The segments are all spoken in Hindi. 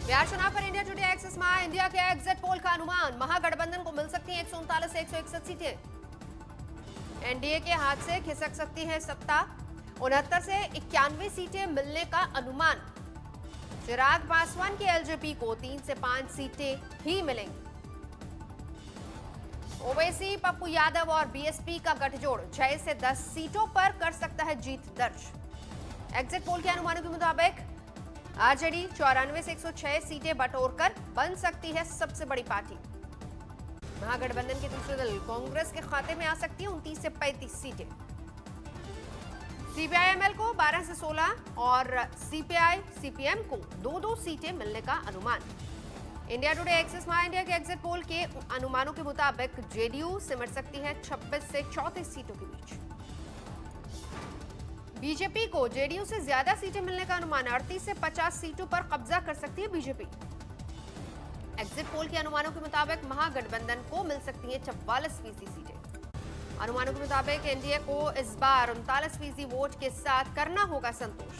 बिहार चुनाव पर इंडिया टुडे एक्सेस में इंडिया के एग्जिट पोल का अनुमान, महागठबंधन को मिल सकती है 139 से 161 सीटें। एनडीए के हाथ से खिसक सकती है सत्ता, 69 से 91 सीटें मिलने का अनुमान। चिराग पासवान की एलजेपी को 3 से 5 सीटें ही मिलेंगी। ओवैसी, पप्पू यादव और बीएसपी का गठजोड़ 6 से 10 सीटों पर कर सकता है जीत दर्ज। एग्जिट पोल के अनुमानों के मुताबिक आरजेडी 94 से 106 सीटें बटोरकर बन सकती है सबसे बड़ी पार्टी। महागठबंधन के दूसरे दल कांग्रेस के खाते में आ सकती है 29 से 35 सीटें। सीपीआई-एमएल को 12 से 16 और सीपीआई-सीपीएम को 2-2 सीटें मिलने का अनुमान। इंडिया टुडे एक्सेस में इंडिया के एग्जिट पोल के अनुमानों के मुताबिक जेडीयू सिमट सकती है 26 से 34 सीटों के बीच। बीजेपी को जेडीयू से ज्यादा सीटें मिलने का अनुमान, 38 से 50 सीटों पर कब्जा कर सकती है बीजेपी। एग्जिट पोल के अनुमानों के मुताबिक महागठबंधन को मिल सकती है 44% सीटें। अनुमानों के मुताबिक एनडीए को इस बार 39% वोट के साथ करना होगा संतोष।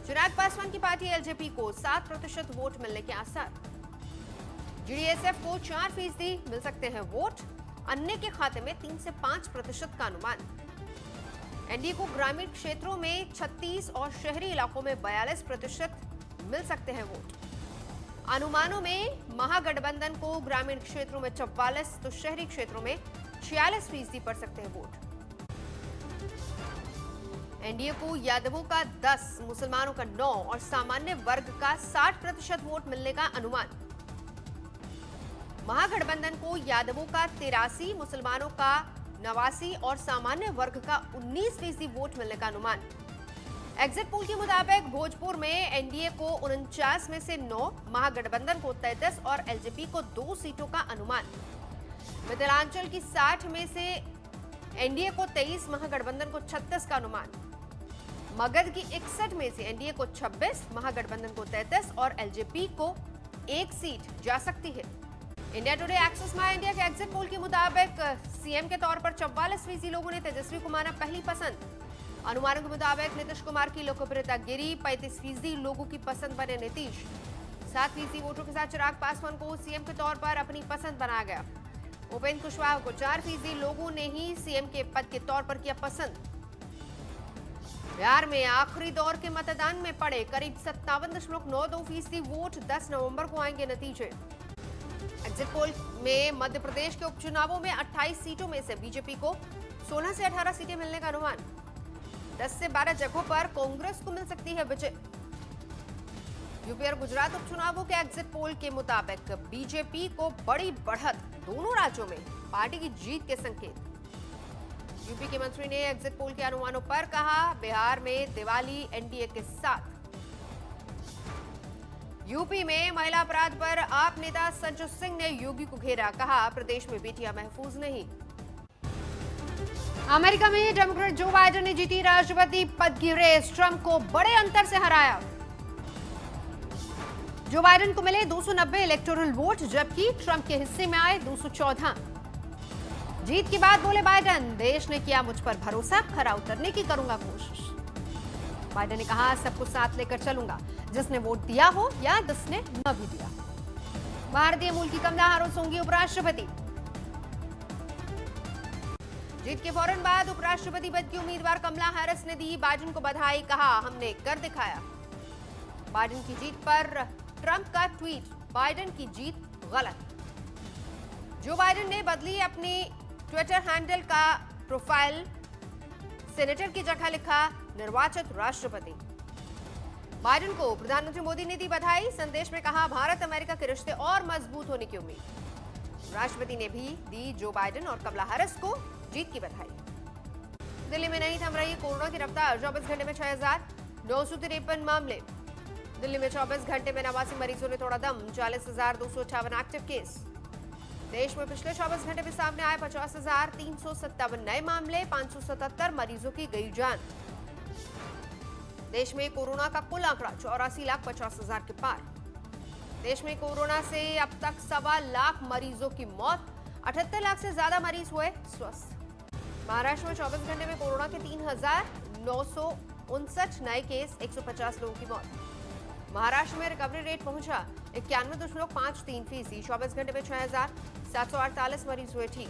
चिराग पासवान की पार्टी एलजेपी को 7% वोट मिलने के आसार। जीडीएसएफ को 4% मिल सकते हैं वोट, अन्य के खाते में 3 से 5% का अनुमान। एनडीए को ग्रामीण क्षेत्रों में 36 और शहरी इलाकों में 42% मिल सकते हैं वोट। अनुमानों में महागठबंधन को ग्रामीण क्षेत्रों में 44 तो शहरी क्षेत्रों में 46% पड़ सकते हैं वोट। एनडीए को यादवों का 10, मुसलमानों का 9 और सामान्य वर्ग का 60% वोट मिलने का अनुमान। महागठबंधन को यादवों का 83, मुसलमानों का 89 और सामान्य वर्ग का 19% वोट मिलने का अनुमान। एग्जिट पोल के मुताबिक भोजपुर में एनडीए को 49 में से 9, महागठबंधन को 33 और एलजेपी को 2 सीटों का अनुमान। मिथिलांचल की 60 में से एनडीए को 23, महागठबंधन को 36 का अनुमान। मगध की 61 में से एनडीए को 26, महागठबंधन को 33 और एलजेपी को 1 सीट जा सकती है। इंडिया टुडे एक्सेस में इंडिया के एग्जिट पोल के मुताबिक सीएम के तौर पर 44% लोगों ने तेजस्वी को माना पहली पसंद। अनुमानों के मुताबिक नीतीश कुमार की लोकप्रियता गिरी, 35% लोगों की पसंद बने नीतीश। 7% वोटों के साथ चिराग पासवान को सीएम के तौर पर अपनी पसंद बनाया गया। उपेंद्र कुशवाहा को 4% लोगों ने ही सीएम के पद के तौर पर किया पसंद। बिहार में आखिरी दौर के मतदान में पड़े करीब 57.92% वोट, 10 नवंबर को आएंगे नतीजे। एग्जिट पोल में मध्य प्रदेश के उपचुनावों में 28 सीटों में से बीजेपी को 16 से 18 सीटें मिलने का अनुमान। 10 से 12 जगहों पर कांग्रेस को मिल सकती है विजय। यूपी और गुजरात उपचुनावों के एग्जिट पोल के मुताबिक बीजेपी को बड़ी बढ़त, दोनों राज्यों में पार्टी की जीत के संकेत। यूपी के मंत्री ने एग्जिट पोल के अनुमानों पर कहा, बिहार में दिवाली एनडीए के साथ। यूपी में महिला अपराध पर आप नेता संजय सिंह ने योगी को घेरा, कहा प्रदेश में बेटियां महफूज नहीं। अमेरिका में डेमोक्रेट जो बाइडेन ने जीती राष्ट्रपति पद की रेस, ट्रंप को बड़े अंतर से हराया। जो बाइडेन को मिले 290 इलेक्टोरल वोट, जबकि ट्रंप के हिस्से में आए 214। जीत के बाद बोले बाइडेन, देश ने किया मुझ पर भरोसा, खरा उतरने की करूंगा कोशिश। बाइडेन ने कहा, सबको साथ लेकर चलूंगा, जिसने वोट दिया हो या जिसने न भी दिया। भारतीय मूल की कमला हैरिस होंगी उपराष्ट्रपति। जीत के फौरन बाद उपराष्ट्रपति पद की उम्मीदवार कमला हैरिस ने दी बाइडेन को बधाई, कहा हमने कर दिखाया। बाइडेन की जीत पर ट्रंप का ट्वीट, बाइडेन की जीत गलत। जो बाइडेन ने बदली अपनी ट्विटर हैंडल का प्रोफाइल, सेनेटर की जगह लिखा निर्वाचित राष्ट्रपति। बाइडेन को प्रधानमंत्री मोदी ने दी बधाई, संदेश में कहा भारत अमेरिका के रिश्ते और मजबूत होने की उम्मीद। राष्ट्रपति ने भी दी जो बाइडेन और कमला हैरिस को जीत की बधाई। दिल्ली में नहीं थम रही कोरोना की रफ्तार, 24 घंटे में 6,953 मामले। दिल्ली में 24 घंटे में 89 मरीजों ने तोड़ा दम, 40,258 एक्टिव केस। देश में पिछले 24 घंटे में सामने आए 50,357 नए मामले, 577 मरीजों की गई जान। देश में कोरोना का कुल आंकड़ा 84,50,000 के पार। देश में कोरोना से अब तक 1.25 लाख मरीजों की मौत, 78 लाख से ज्यादा मरीज हुए स्वस्थ। महाराष्ट्र में 24 घंटे में कोरोना के 3,959 नए केस, 150 लोगों की मौत। महाराष्ट्र में रिकवरी रेट पहुंचा 91.53%। 24 घंटे में 6,748 मरीज हुए ठीक।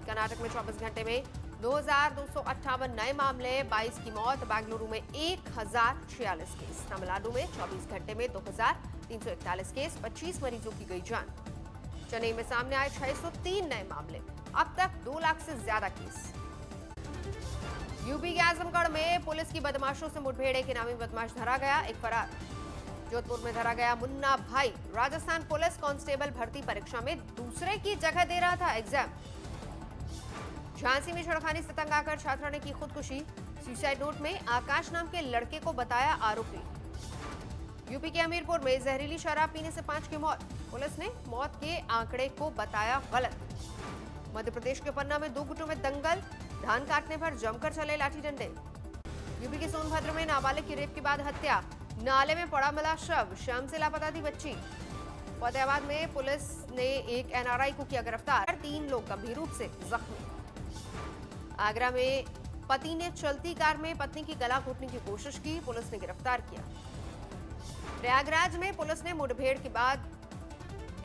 कर्नाटक में 24 घंटे में 2,258 नए मामले, 22 की मौत। बेंगलुरु में 1,046 केस। तमिलनाडु में 24 घंटे में 2,341 केस, 25 मरीजों की गई जान। चेन्नई में सामने आए 603 नए मामले, अब तक 2 लाख से ज्यादा केस। यूपी के आजमगढ़ में पुलिस की बदमाशों से मुठभेड़, एक इनामी बदमाश धरा गया, एक फरार। जोधपुर में धरा गया मुन्ना भाई, राजस्थान पुलिस कांस्टेबल भर्ती परीक्षा में दूसरे की जगह दे रहा था एग्जाम। झांसी में छेड़खानी से तंग आकर छात्रा ने की खुदकुशी, सुसाइड नोट में आकाश नाम के लड़के को बताया आरोपी। यूपी के हमीरपुर में जहरीली शराब पीने से 5 की मौत, पुलिस ने मौत के आंकड़े को बताया गलत। मध्य प्रदेश के पन्ना में 2 गुटों में दंगल, धान काटने पर जमकर चले लाठी डंडे। यूपी के सोनभद्र में नाबालिग की रेप के बाद हत्या, नाले में पड़ा मिला शव, शाम से लापता थी बच्ची। फतेहाबाद में पुलिस ने एक एनआरआई को किया गिरफ्तार, 3 लोग गंभीर रूप से जख्मी। आगरा में पति ने चलती कार में पत्नी की गला घोटने की कोशिश की, पुलिस ने गिरफ्तार किया। प्रयागराज में पुलिस ने मुठभेड़ के बाद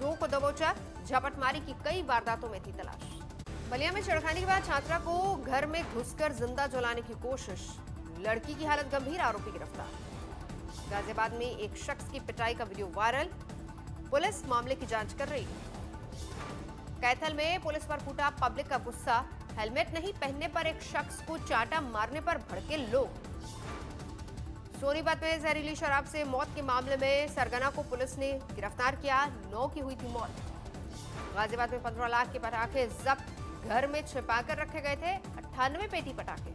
2 को दबोचा, झपटमारी की कई वारदातों में थी तलाश। बलिया में छेड़खानी के बाद छात्रा को घर में घुसकर जिंदा जलाने की कोशिश, लड़की की हालत गंभीर, आरोपी गिरफ्तार। गाजियाबाद में एक शख्स की पिटाई का वीडियो वायरल, पुलिस मामले की जांच कर रही है। कैथल में पुलिस पर फूटा पब्लिक का गुस्सा, हेलमेट नहीं पहनने पर एक शख्स को चाटा मारने पर भड़के लोग। सोनीपत में जहरीली शराब से मौत के मामले में सरगना को पुलिस ने गिरफ्तार किया, 9 की हुई थी मौत। गाजियाबाद में 15 लाख के पटाखे जब्त, घर में छिपाकर रखे गए थे 98 पेटी पटाखे।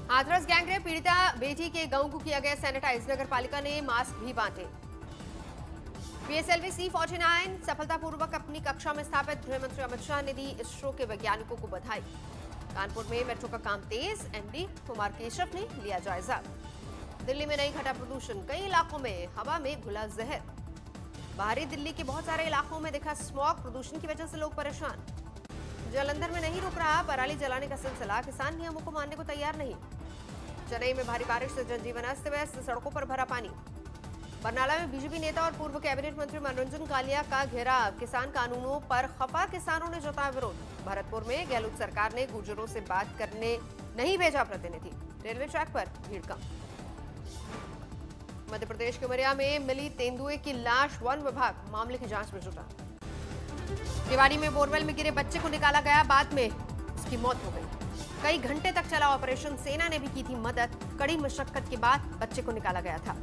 हाथरस गैंगरेप पीड़िता बेटी के गांव को किया गया सैनिटाइज, नगर पालिका ने मास्क भी बांटे। PSLV C-49 सफलतापूर्वक अपनी कक्षा में स्थापित, गृह मंत्री अमित शाह ने दी इसरो के वैज्ञानिकों को बधाई। कानपुर में मेट्रो का काम तेज, MD कुमार केशव ने लिया जायजा। दिल्ली में नहीं घटा प्रदूषण, कई इलाकों में हवा में घुला जहर। बाहरी दिल्ली के बहुत सारे इलाकों में देखा स्मॉग, प्रदूषण की वजह से लोग परेशान। जालंधर में नहीं रुक रहा पराली जलाने का सिलसिला, किसान नियमों को मानने को तैयार नहीं। चेन्नई में भारी बारिश से जनजीवन अस्त व्यस्त, सड़कों पर भरा पानी। बरनाला में बीजेपी नेता और पूर्व कैबिनेट मंत्री मनोरंजन कालिया का घेराव, किसान कानूनों पर खफा किसानों ने जताया विरोध। भरतपुर में गहलोत सरकार ने गुर्जरों से बात करने नहीं भेजा प्रतिनिधि, रेलवे ट्रैक पर भीड़ कम। मध्य प्रदेश के उमरिया में मिली तेंदुए की लाश, वन विभाग मामले की जांच में जुटा। रेवाड़ी में बोरवेल में गिरे बच्चे को निकाला गया, बाद में उसकी मौत हो गई। कई घंटे तक चला ऑपरेशन, सेना ने भी की थी मदद, कड़ी मशक्कत के बाद बच्चे को निकाला गया था।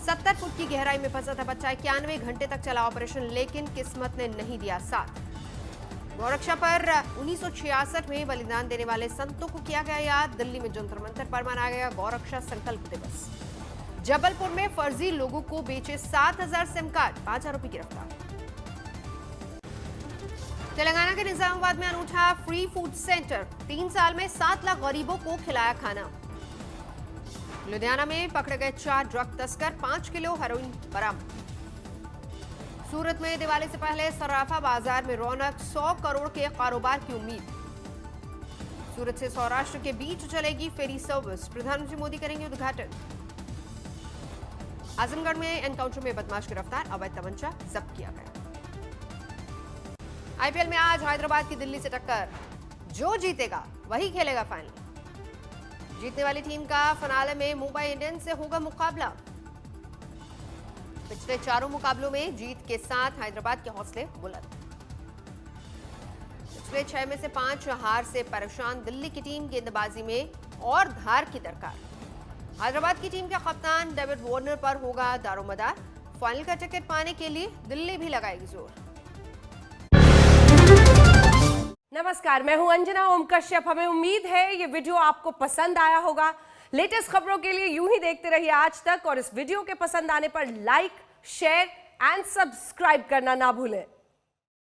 70 फुट की गहराई में फंसा था बच्चा, 91 घंटे तक चला ऑपरेशन, लेकिन किस्मत ने नहीं दिया साथ। गौरक्षा पर 1966 में बलिदान देने वाले संतों को किया गया याद, दिल्ली में जंतर मंतर पर मनाया गया गौरक्षा संकल्प दिवस। जबलपुर में फर्जी लोगों को बेचे 7,000 सिम कार्ड, 5 आरोपी गिरफ्तार। तेलंगाना के निजामाबाद में अनूठा फ्री फूड सेंटर, 3 साल में 7 लाख गरीबों को खिलाया खाना। लुधियाना में पकड़े गए 4 ड्रग तस्कर, 5 किलो हेरोइन बरामद। सूरत में दिवाली से पहले सराफा बाजार में रौनक, 100 करोड़ के कारोबार की उम्मीद। सूरत से सौराष्ट्र के बीच चलेगी फेरी सर्विस, प्रधानमंत्री मोदी करेंगे उद्घाटन। आजमगढ़ में एनकाउंटर में बदमाश गिरफ्तार, अवैध तमंचा जब्त किया गया। IPL में आज हैदराबाद की दिल्ली से टक्कर, जो जीतेगा वही खेलेगा फाइनल। जीतने वाली टीम का फाइनल में मुंबई इंडियंस से होगा मुकाबला। पिछले 4 मुकाबलों में जीत के साथ हैदराबाद के हौसले बुलंद। पिछले 6 में से 5 हार से परेशान दिल्ली की टीम, गेंदबाजी में और धार की दरकार। हैदराबाद की टीम के कप्तान डेविड वार्नर पर होगा दारोमदार। फाइनल का टिकट पाने के लिए दिल्ली भी लगाएगी जोर। नमस्कार, मैं हूं अंजना ओम कश्यप। हमें उम्मीद है ये वीडियो आपको पसंद आया होगा। लेटेस्ट खबरों के लिए यूं ही देखते रहिए आज तक, और इस वीडियो के पसंद आने पर लाइक, शेयर एंड सब्सक्राइब करना ना भूलें।